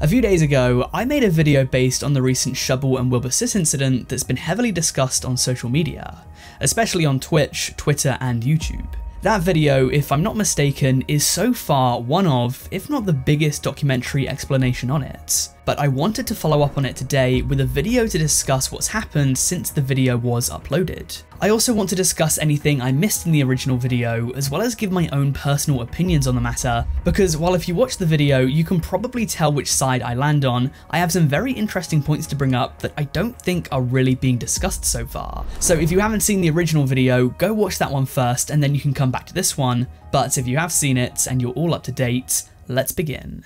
A few days ago, I made a video based on the recent Shubble and Wilbur Soot incident that's been heavily discussed on social media, especially on Twitch, Twitter, and YouTube. That video, if I'm not mistaken, is so far one of, if not the biggest documentary explanation on it. But I wanted to follow up on it today with a video to discuss what's happened since the video was uploaded. I also want to discuss anything I missed in the original video, as well as give my own personal opinions on the matter, because while if you watch the video you can probably tell which side I land on, I have some very interesting points to bring up that I don't think are really being discussed so far. So if you haven't seen the original video, go watch that one first and then you can come back to this one, but if you have seen it and you're all up to date, let's begin.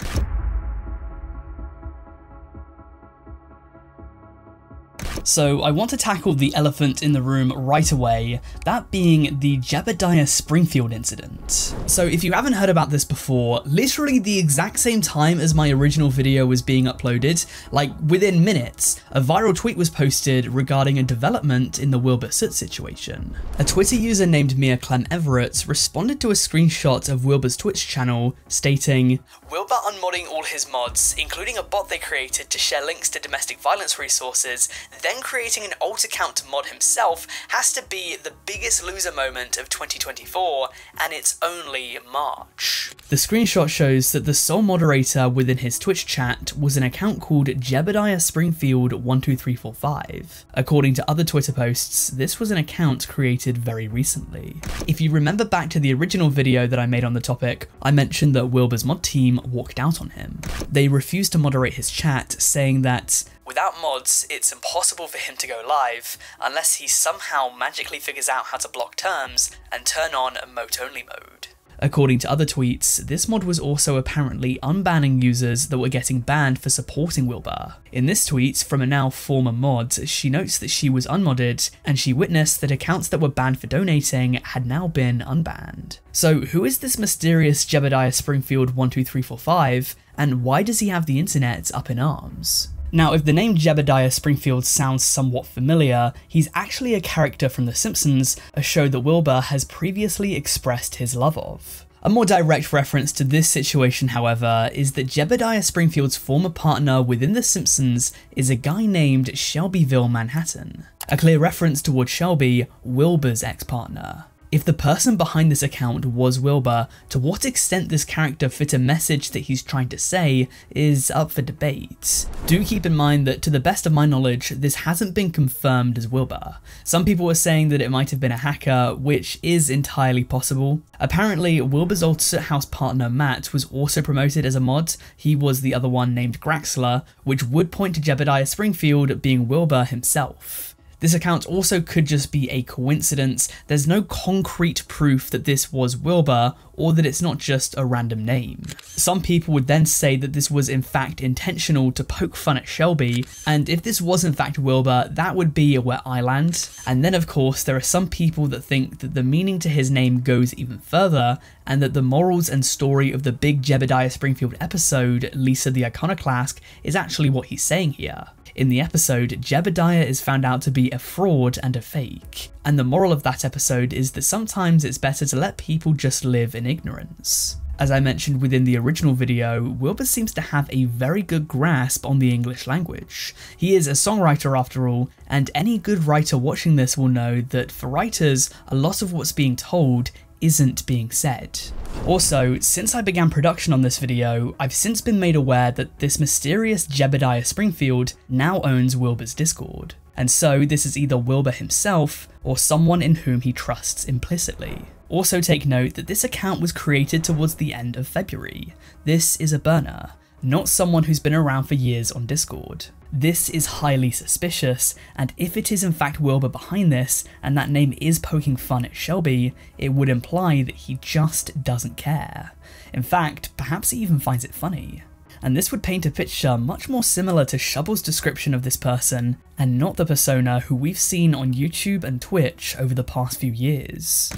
So I want to tackle the elephant in the room right away, that being the Jebediah Springfield incident. So if you haven't heard about this before, literally the exact same time as my original video was being uploaded, like within minutes, a viral tweet was posted regarding a development in the Wilbur Soot situation. A Twitter user named Mia Clem Everett responded to a screenshot of Wilbur's Twitch channel stating, "Wilbur unmodding all his mods, including a bot they created to share links to domestic violence resources, then creating an alt account to mod himself has to be the biggest loser moment of 2024, and it's only March." The screenshot shows that the sole moderator within his Twitch chat was an account called Jebediah Springfield 12345. According to other Twitter posts, this was an account created very recently. If you remember back to the original video that I made on the topic, I mentioned that Wilbur's mod team walked out on him. They refused to moderate his chat, saying that without mods, it's impossible for him to go live unless he somehow magically figures out how to block terms and turn on emote-only mode. According to other tweets, this mod was also apparently unbanning users that were getting banned for supporting Wilbur. In this tweet, from a now former mod, she notes that she was unmodded, and she witnessed that accounts that were banned for donating had now been unbanned. So who is this mysterious Jebediah Springfield 12345, and why does he have the internet up in arms? Now, if the name Jebediah Springfield sounds somewhat familiar, he's actually a character from The Simpsons, a show that Wilbur has previously expressed his love of. A more direct reference to this situation, however, is that Jebediah Springfield's former partner within The Simpsons is a guy named Shelbyville Manhattan, a clear reference towards Shelby, Wilbur's ex-partner. If the person behind this account was Wilbur, to what extent this character fit a message that he's trying to say is up for debate. Do keep in mind that to the best of my knowledge, this hasn't been confirmed as Wilbur. Some people were saying that it might have been a hacker, which is entirely possible. Apparently, Wilbur's old Soot House partner Matt was also promoted as a mod. He was the other one named Graxler, which would point to Jebediah Springfield being Wilbur himself. This account also could just be a coincidence. There's no concrete proof that this was Wilbur, or that it's not just a random name. Some people would then say that this was in fact intentional to poke fun at Shelby, and if this was in fact Wilbur, that would be where I land. And then of course there are some people that think that the meaning to his name goes even further, and that the morals and story of the big Jebediah Springfield episode, Lisa the Iconoclast, is actually what he's saying here. In the episode, Jebediah is found out to be a fraud and a fake, and the moral of that episode is that sometimes it's better to let people just live in ignorance. As I mentioned within the original video, Wilbur seems to have a very good grasp on the English language. He is a songwriter after all, and any good writer watching this will know that for writers, a lot of what's being told isn't being said. Also, since I began production on this video, I've since been made aware that this mysterious Jebediah Springfield now owns Wilbur's Discord. And so this is either Wilbur himself or someone in whom he trusts implicitly. Also take note that this account was created towards the end of February. This is a burner, not someone who's been around for years on Discord. This is highly suspicious, and if it is in fact Wilbur behind this, and that name is poking fun at Shelby, it would imply that he just doesn't care. In fact, perhaps he even finds it funny. And this would paint a picture much more similar to Shubble's description of this person, and not the persona who we've seen on YouTube and Twitch over the past few years.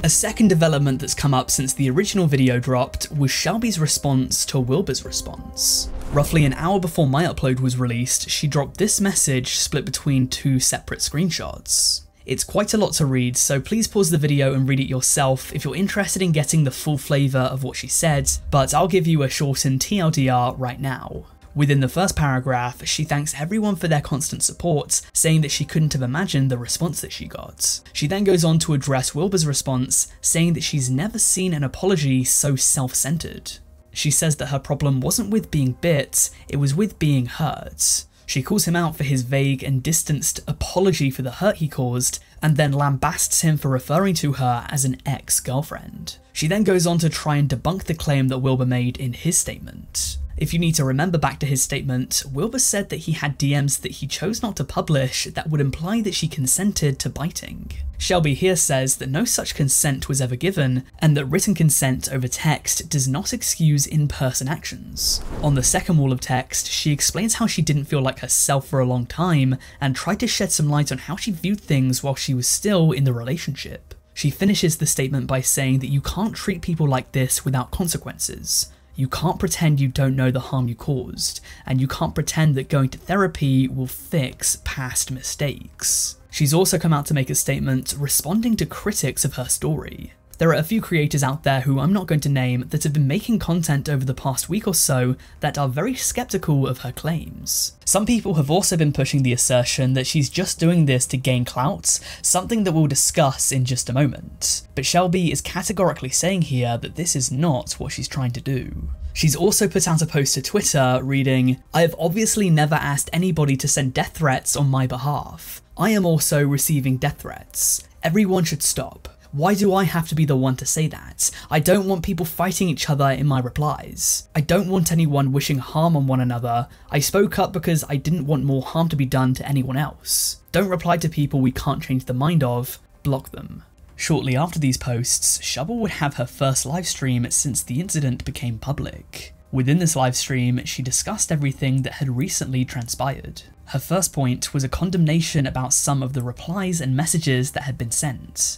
A second development that's come up since the original video dropped was Shelby's response to Wilbur's response. Roughly an hour before my upload was released, she dropped this message split between two separate screenshots. It's quite a lot to read, so please pause the video and read it yourself if you're interested in getting the full flavour of what she said, but I'll give you a shortened TLDR right now. Within the first paragraph, she thanks everyone for their constant support, saying that she couldn't have imagined the response that she got. She then goes on to address Wilbur's response, saying that she's never seen an apology so self-centered. She says that her problem wasn't with being bit, it was with being hurt. She calls him out for his vague and distanced apology for the hurt he caused, and then lambasts him for referring to her as an ex-girlfriend. She then goes on to try and debunk the claim that Wilbur made in his statement. If you need to remember back to his statement, Wilbur said that he had DMs that he chose not to publish that would imply that she consented to biting. Shelby here says that no such consent was ever given, and that written consent over text does not excuse in-person actions. On the second wall of text, she explains how she didn't feel like herself for a long time, and tried to shed some light on how she viewed things while she was still in the relationship. She finishes the statement by saying that you can't treat people like this without consequences. You can't pretend you don't know the harm you caused, and you can't pretend that going to therapy will fix past mistakes. She's also come out to make a statement responding to critics of her story. There are a few creators out there who I'm not going to name that have been making content over the past week or so that are very skeptical of her claims. Some people have also been pushing the assertion that she's just doing this to gain clout, something that we'll discuss in just a moment. But Shelby is categorically saying here that this is not what she's trying to do. She's also put out a post to Twitter reading, "I have obviously never asked anybody to send death threats on my behalf. I am also receiving death threats. Everyone should stop. Why do I have to be the one to say that? I don't want people fighting each other in my replies. I don't want anyone wishing harm on one another. I spoke up because I didn't want more harm to be done to anyone else. Don't reply to people we can't change the mind of. Block them." Shortly after these posts, Shubble would have her first livestream since the incident became public. Within this livestream, she discussed everything that had recently transpired. Her first point was a condemnation about some of the replies and messages that had been sent.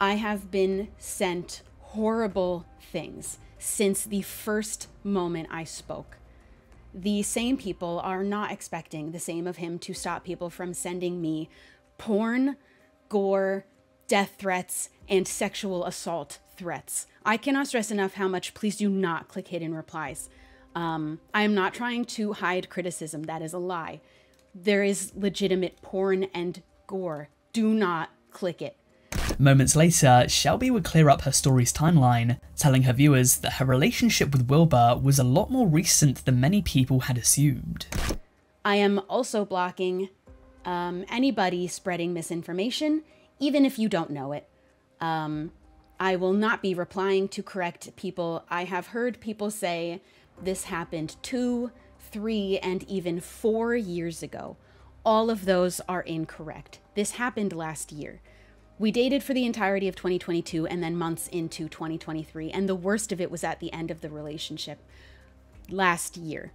I have been sent horrible things since the first moment I spoke. The same people are not expecting the same of him to stop people from sending me porn, gore, death threats, and sexual assault threats. I cannot stress enough how much please do not click hidden replies. I am not trying to hide criticism. That is a lie. There is legitimate porn and gore. Do not click it. Moments later, Shelby would clear up her story's timeline, telling her viewers that her relationship with Wilbur was a lot more recent than many people had assumed. I am also blocking anybody spreading misinformation, even if you don't know it. I will not be replying to correct people. I have heard people say this happened 2, 3, and even 4 years ago. All of those are incorrect. This happened last year. We dated for the entirety of 2022 and then months into 2023, and the worst of it was at the end of the relationship last year.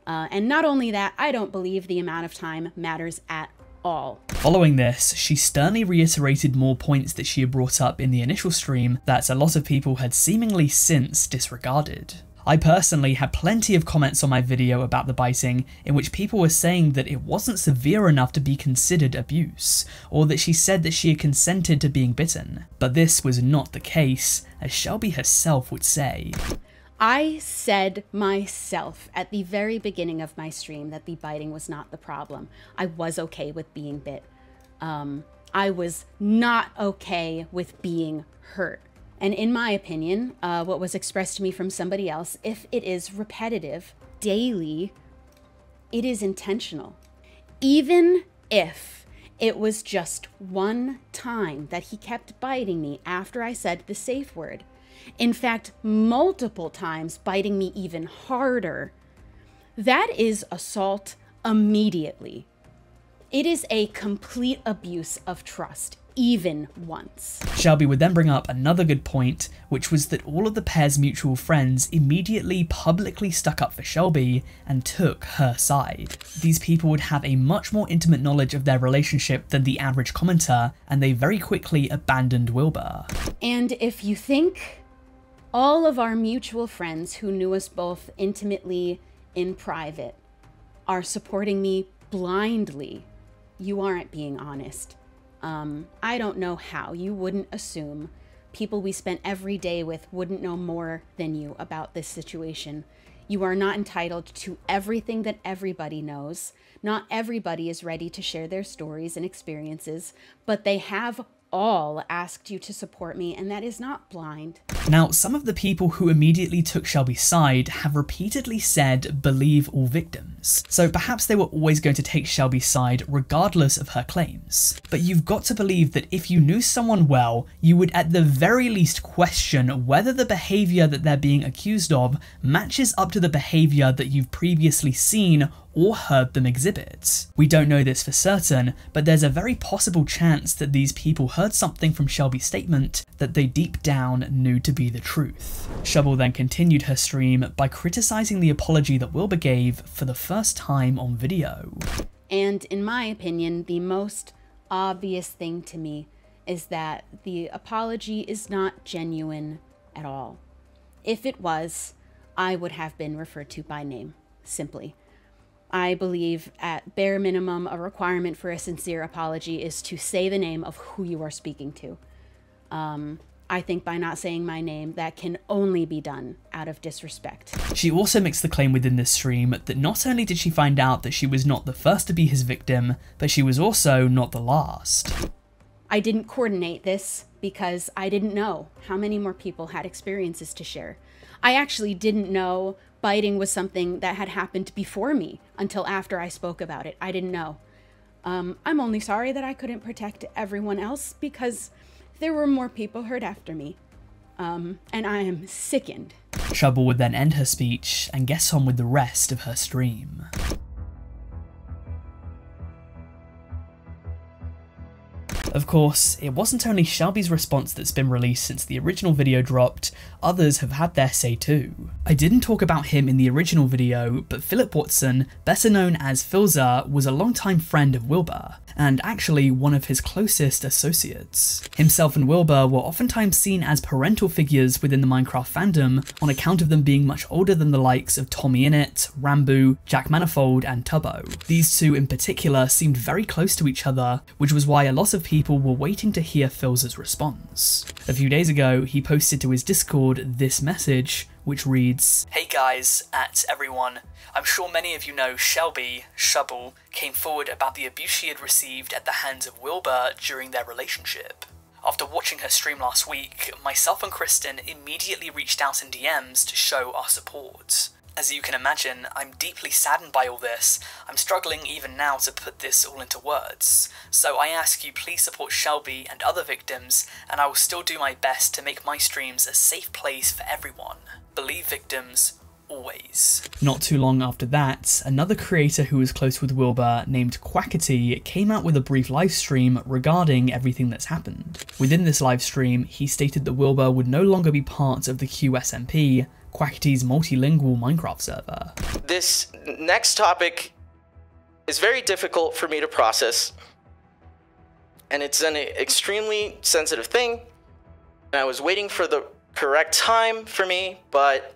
And not only that, I don't believe the amount of time matters at all. Following this, she sternly reiterated more points that she had brought up in the initial stream that a lot of people had seemingly since disregarded. I personally had plenty of comments on my video about the biting in which people were saying that it wasn't severe enough to be considered abuse, or that she said that she had consented to being bitten. But this was not the case, as Shelby herself would say. I said myself at the very beginning of my stream that the biting was not the problem. I was okay with being bit. I was not okay with being hurt. And in my opinion, what was expressed to me from somebody else, if it is repetitive, daily, it is intentional. Even if it was just one time that he kept biting me after I said the safe word, in fact, multiple times biting me even harder, that is assault immediately. It is a complete abuse of trust. Even once. Shelby would then bring up another good point, which was that all of the pair's mutual friends immediately publicly stuck up for Shelby and took her side. These people would have a much more intimate knowledge of their relationship than the average commenter, and they very quickly abandoned Wilbur. And if you think all of our mutual friends who knew us both intimately in private are supporting me blindly, you aren't being honest. I don't know how. You wouldn't assume people we spent every day with wouldn't know more than you about this situation. You are not entitled to everything that everybody knows. Not everybody is ready to share their stories and experiences, but they have all asked you to support me, and that is not blind. Now, some of the people who immediately took Shelby's side have repeatedly said believe all victims, so perhaps they were always going to take Shelby's side regardless of her claims. But you've got to believe that if you knew someone well, you would at the very least question whether the behaviour that they're being accused of matches up to the behaviour that you've previously seen or heard them exhibit. We don't know this for certain, but there's a very possible chance that these people heard something from Shelby's statement that they deep down knew to be the truth. Shubble then continued her stream by criticising the apology that Wilbur gave for the first time on video. And in my opinion, the most obvious thing to me is that the apology is not genuine at all. If it was, I would have been referred to by name, simply. I believe at bare minimum a requirement for a sincere apology is to say the name of who you are speaking to. I think by not saying my name, that can only be done out of disrespect. She also makes the claim within this stream that not only did she find out that she was not the first to be his victim, but she was also not the last. I didn't coordinate this because I didn't know how many more people had experiences to share. I actually didn't know biting was something that had happened before me until after I spoke about it. I didn't know. I'm only sorry that I couldn't protect everyone else because there were more people hurt after me. And I am sickened. Shubble would then end her speech and get on with the rest of her stream. Of course, it wasn't only Shelby's response that's been released since the original video dropped, others have had their say too. I didn't talk about him in the original video, but Philip Watson, better known as Philza, was a longtime friend of Wilbur, and actually one of his closest associates. Himself and Wilbur were oftentimes seen as parental figures within the Minecraft fandom on account of them being much older than the likes of Tommy Innit, Rambo, Jack Manifold, and Tubbo. These two in particular seemed very close to each other, which was why a lot of people were waiting to hear Philza's response. A few days ago, he posted to his Discord this message, which reads, "Hey guys, everyone. I'm sure many of you know Shelby, Shubble, came forward about the abuse she had received at the hands of Wilbur during their relationship. After watching her stream last week, myself and Kristen immediately reached out in DMs to show our support. As you can imagine, I'm deeply saddened by all this. I'm struggling even now to put this all into words. So I ask you please support Shelby and other victims, and I will still do my best to make my streams a safe place for everyone. Believe victims, always." Not too long after that, another creator who was close with Wilbur named Quackity came out with a brief livestream regarding everything that's happened. Within this livestream, he stated that Wilbur would no longer be part of the QSMP, Quackity's multilingual Minecraft server. This next topic is very difficult for me to process, and it's an extremely sensitive thing. I was waiting for the correct time for me, but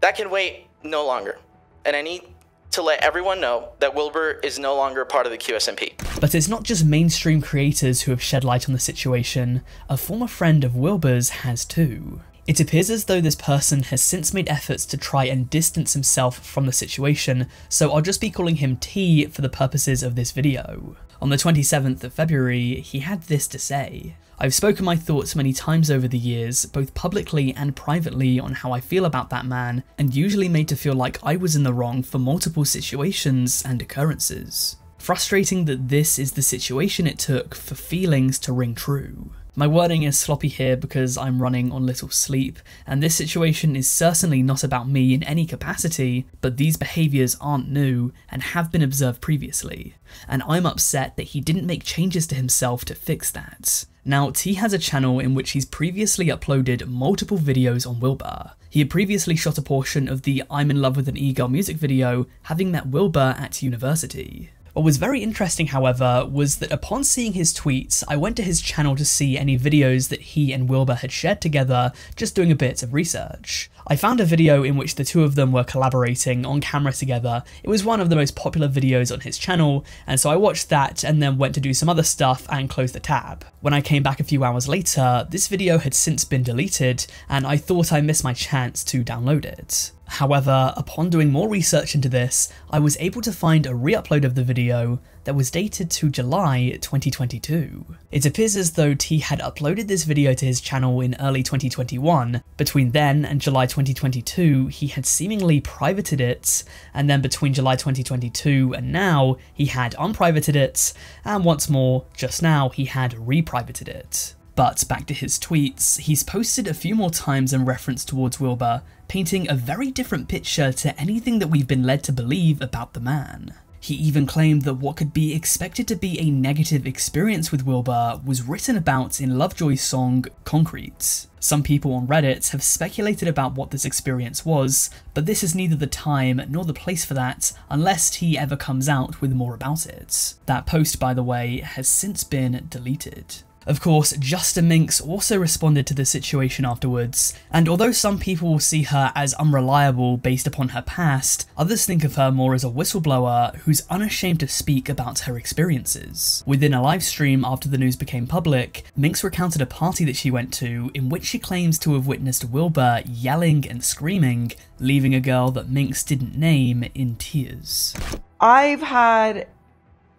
that can wait no longer. And I need to let everyone know that Wilbur is no longer a part of the QSMP. But it's not just mainstream creators who have shed light on the situation. A former friend of Wilbur's has too. It appears as though this person has since made efforts to try and distance himself from the situation, so I'll just be calling him T for the purposes of this video. On the 27th of February, he had this to say. "I've spoken my thoughts many times over the years, both publicly and privately, on how I feel about that man, and usually made to feel like I was in the wrong for multiple situations and occurrences. Frustrating that this is the situation it took for feelings to ring true. My wording is sloppy here because I'm running on little sleep, and this situation is certainly not about me in any capacity, but these behaviours aren't new and have been observed previously, and I'm upset that he didn't make changes to himself to fix that." Now, T has a channel in which he's previously uploaded multiple videos on Wilbur. He had previously shot a portion of the I'm in love with an e-girl music video, having met Wilbur at university. What was very interesting, however, was that upon seeing his tweets, I went to his channel to see any videos that he and Wilbur had shared together, just doing a bit of research. I found a video in which the two of them were collaborating on camera together. It was one of the most popular videos on his channel, and so I watched that and then went to do some other stuff and closed the tab. When I came back a few hours later, this video had since been deleted, and I thought I missed my chance to download it. However, upon doing more research into this, I was able to find a re-upload of the video that was dated to July 2022. It appears as though T had uploaded this video to his channel in early 2021. Between then and July 2022, he had seemingly privated it, and then between July 2022 and now, he had unprivated it, and once more, just now, he had re-privated it. But back to his tweets, he's posted a few more times in reference towards Wilbur, painting a very different picture to anything that we've been led to believe about the man. He even claimed that what could be expected to be a negative experience with Wilbur was written about in Lovejoy's song Concrete. Some people on Reddit have speculated about what this experience was, but this is neither the time nor the place for that unless T ever comes out with more about it. That post, by the way, has since been deleted. Of course, Justin Minks also responded to the situation afterwards, and although some people will see her as unreliable based upon her past, others think of her more as a whistleblower who's unashamed to speak about her experiences. Within a live stream after the news became public, Minks recounted a party that she went to in which she claims to have witnessed Wilbur yelling and screaming, leaving a girl that Minks didn't name in tears. I've had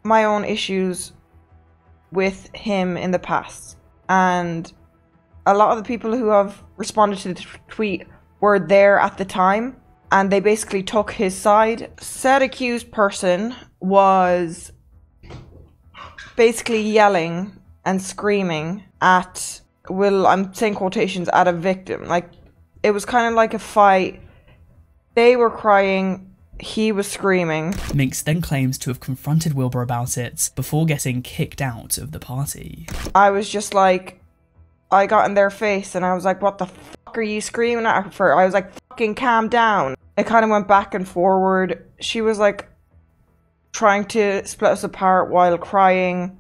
my own issues with him in the past, and a lot of the people who have responded to the tweet were there at the time, and they basically took his side. Said accused person was basically yelling and screaming at, well, I'm saying quotations, at a victim. Like, it was kind of like a fight. They were crying, he was screaming. Minks then claims to have confronted Wilbur about it before getting kicked out of the party. I was just like, I got in their face and I was like, what the fuck are you screaming at her for? I was like, fucking calm down. It kind of went back and forward. She was like trying to split us apart while crying.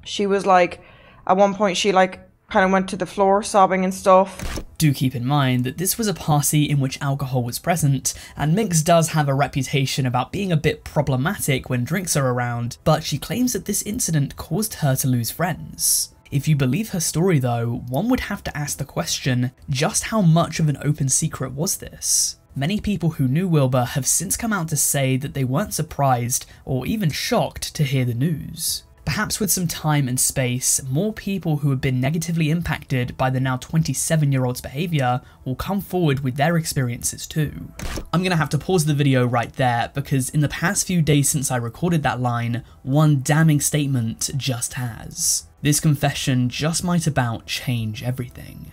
She was like, at one point she like kind of went to the floor sobbing and stuff. Do keep in mind that this was a party in which alcohol was present, and Minks does have a reputation about being a bit problematic when drinks are around, but she claims that this incident caused her to lose friends. If you believe her story though, one would have to ask the question, just how much of an open secret was this? Many people who knew Wilbur have since come out to say that they weren't surprised or even shocked to hear the news. Perhaps with some time and space, more people who have been negatively impacted by the now 27-year-old's behaviour will come forward with their experiences too. I'm gonna have to pause the video right there because in the past few days since I recorded that line, one damning statement just has. This confession just might about change everything.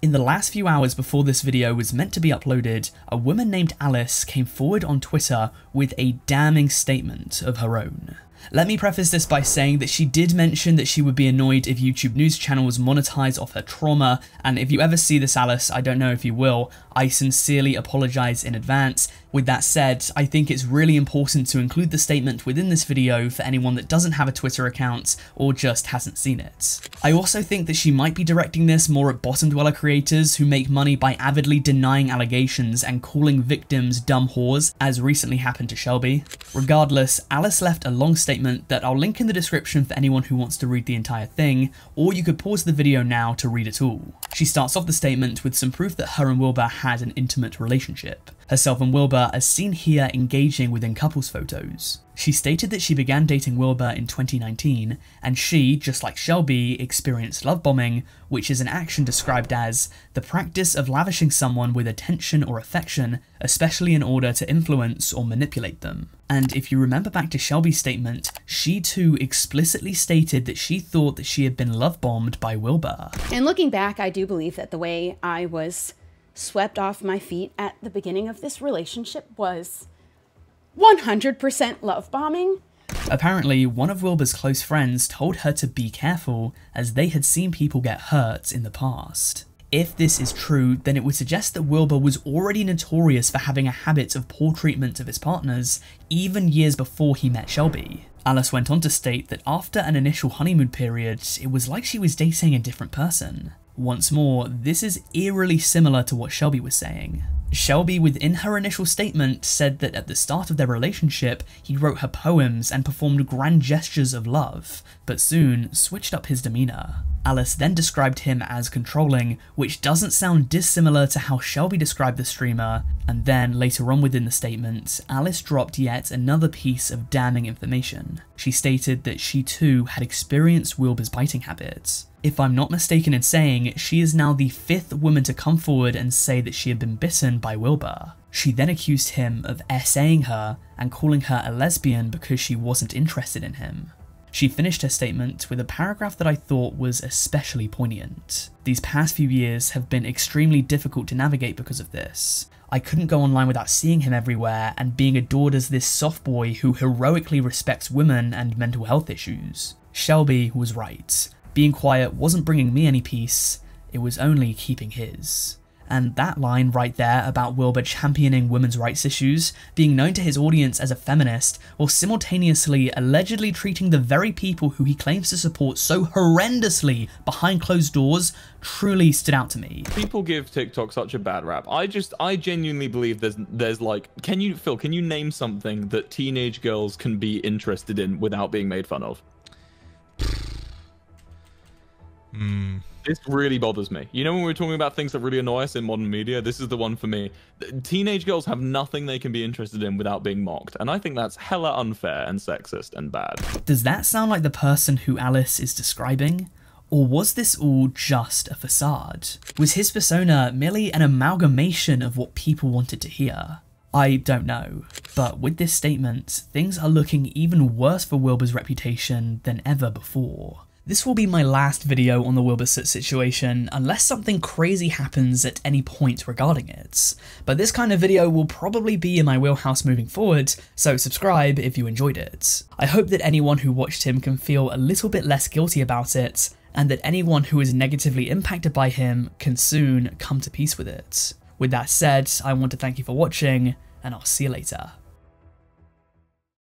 In the last few hours before this video was meant to be uploaded, a woman named Alice came forward on Twitter with a damning statement of her own. Let me preface this by saying that she did mention that she would be annoyed if YouTube news channels monetize off her trauma, and if you ever see this, Alice, I don't know if you will, I sincerely apologize in advance. With that said, I think it's really important to include the statement within this video for anyone that doesn't have a Twitter account or just hasn't seen it. I also think that she might be directing this more at bottom dweller creators who make money by avidly denying allegations and calling victims dumb whores, as recently happened to Shelby. Regardless, Alice left a long statement that I'll link in the description for anyone who wants to read the entire thing, or you could pause the video now to read it all. She starts off the statement with some proof that her and Wilbur had an intimate relationship. Herself and Wilbur are seen here engaging within couples photos. She stated that she began dating Wilbur in 2019, and she, just like Shelby, experienced love bombing, which is an action described as the practice of lavishing someone with attention or affection, especially in order to influence or manipulate them. And if you remember back to Shelby's statement, she too explicitly stated that she thought that she had been love bombed by Wilbur. And looking back, I do believe that the way I was swept off my feet at the beginning of this relationship was 100% love bombing. Apparently, one of Wilbur's close friends told her to be careful as they had seen people get hurt in the past. If this is true, then it would suggest that Wilbur was already notorious for having a habit of poor treatment of his partners, even years before he met Shelby. Alice went on to state that after an initial honeymoon period, it was like she was dating a different person. Once more, this is eerily similar to what Shelby was saying. Shelby, within her initial statement, said that at the start of their relationship, he wrote her poems and performed grand gestures of love, but soon switched up his demeanour. Alice then described him as controlling, which doesn't sound dissimilar to how Shelby described the streamer, and then later on within the statement, Alice dropped yet another piece of damning information. She stated that she too had experienced Wilbur's biting habits. If I'm not mistaken in saying, she is now the 5th woman to come forward and say that she had been bitten by Wilbur. She then accused him of essaying her and calling her a lesbian because she wasn't interested in him. She finished her statement with a paragraph that I thought was especially poignant. These past few years have been extremely difficult to navigate because of this. I couldn't go online without seeing him everywhere and being adored as this soft boy who heroically respects women and mental health issues. Shelby was right. Being quiet wasn't bringing me any peace, it was only keeping his. And that line right there about Wilbur championing women's rights issues, being known to his audience as a feminist, while simultaneously allegedly treating the very people who he claims to support so horrendously behind closed doors, truly stood out to me. People give TikTok such a bad rap. I genuinely believe there's like, Phil, can you name something that teenage girls can be interested in without being made fun of? This really bothers me. You know, when we're talking about things that really annoy us in modern media, this is the one for me. Teenage girls have nothing they can be interested in without being mocked, and I think that's hella unfair and sexist and bad. Does that sound like the person who Alice is describing? Or was this all just a facade? Was his persona merely an amalgamation of what people wanted to hear? I don't know, but with this statement, things are looking even worse for Wilbur's reputation than ever before. This will be my last video on the Wilbur Soot situation, unless something crazy happens at any point regarding it. But this kind of video will probably be in my wheelhouse moving forward, so subscribe if you enjoyed it. I hope that anyone who watched him can feel a little bit less guilty about it, and that anyone who is negatively impacted by him can soon come to peace with it. With that said, I want to thank you for watching, and I'll see you later.